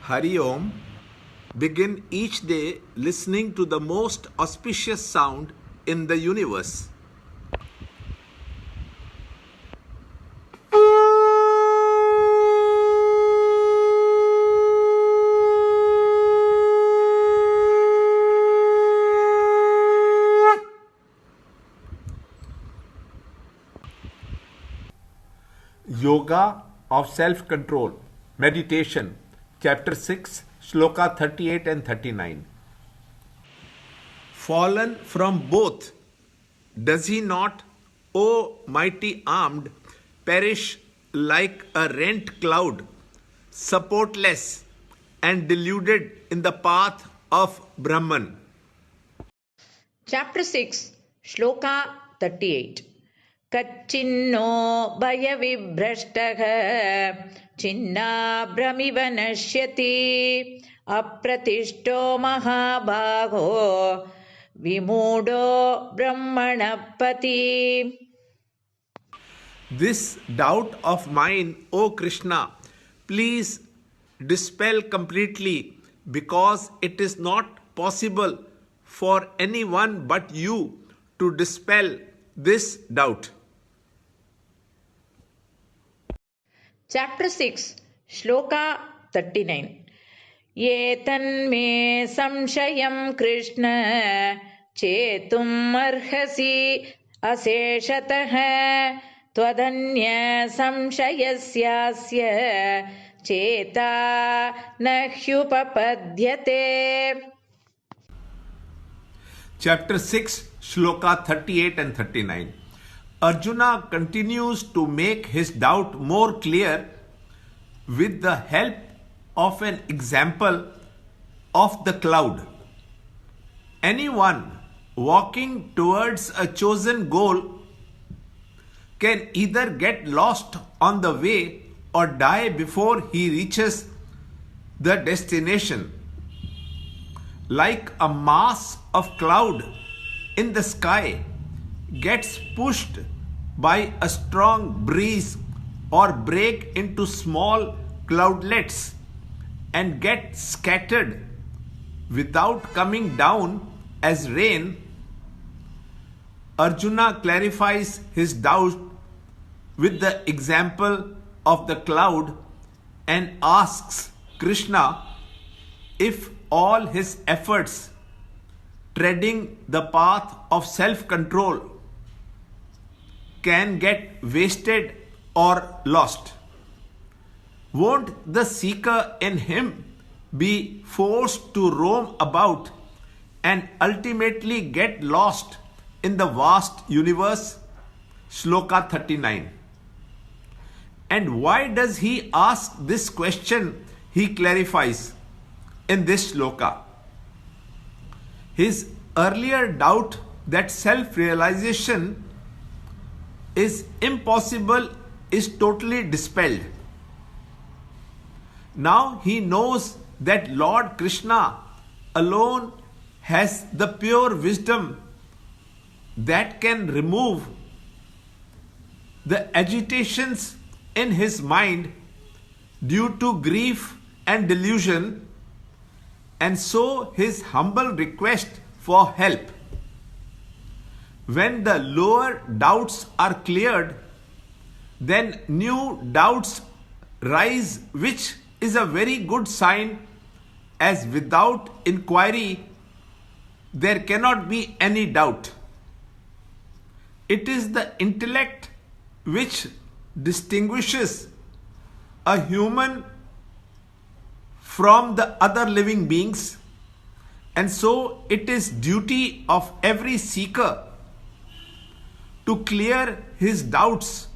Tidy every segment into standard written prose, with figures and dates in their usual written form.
Hari Om. Begin each day listening to the most auspicious sound in the universe. Yoga of Self-Control, Meditation, Chapter 6, Shloka 38 and 39. Fallen from both, does he not, O mighty armed, perish like a rent cloud, supportless and deluded in the path of Brahman? Chapter 6, Shloka 38. Kachinno bhayavibhrashtaha chinnabhramiv nashyati apratishto mahabhago vimudo brahmanapati. This doubt of mine, O Krishna, please dispel completely, because it is not possible for anyone but you to dispel this doubt. Chapter 6, Shloka 39. Yetanme samshayam Krishna chetum arhasi aseshatah twadanya samshayasyasya cheta nahyupapadyate. Chapter 6, Shloka 38 and 39. Arjuna continues to make his doubt more clear with the help of an example of the cloud. Anyone walking towards a chosen goal can either get lost on the way or die before he reaches the destination. Like a mass of cloud in the sky gets pushed by a strong breeze or break into small cloudlets and get scattered without coming down as rain, Arjuna clarifies his doubt with the example of the cloud and asks Krishna if all his efforts treading the path of self-control can get wasted or lost. Won't the seeker in him be forced to roam about and ultimately get lost in the vast universe? Shloka 39. And why does he ask this question? He clarifies in this shloka. His earlier doubt that self-realization is impossible is totally dispelled. Now he knows that Lord Krishna alone has the pure wisdom that can remove the agitations in his mind due to grief and delusion, and so his humble request for help. When the lower doubts are cleared, then new doubts rise, which is a very good sign, as without inquiry there cannot be any doubt. It is the intellect which distinguishes a human from the other living beings, and so it is duty of every seeker to clear his doubts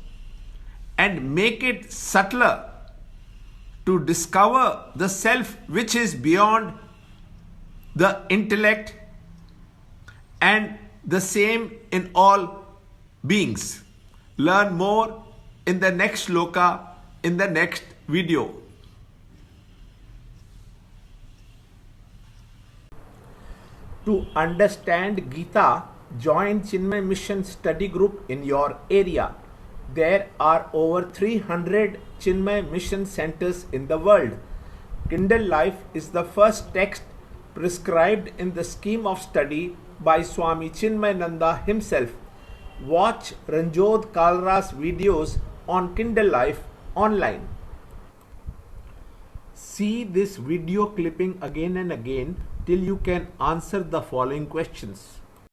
and make it subtler, to discover the self which is beyond the intellect and the same in all beings. Learn more in the next shloka in the next video. To understand Gita, join Chinmaya Mission study group in your area. There are over 300 Chinmaya Mission centers in the world. Kindle Life is the first text prescribed in the scheme of study by Swami Chinmayananda himself. Watch Ranjod Kalra's videos on Kindle Life online. See this video clipping again and again till you can answer the following questions.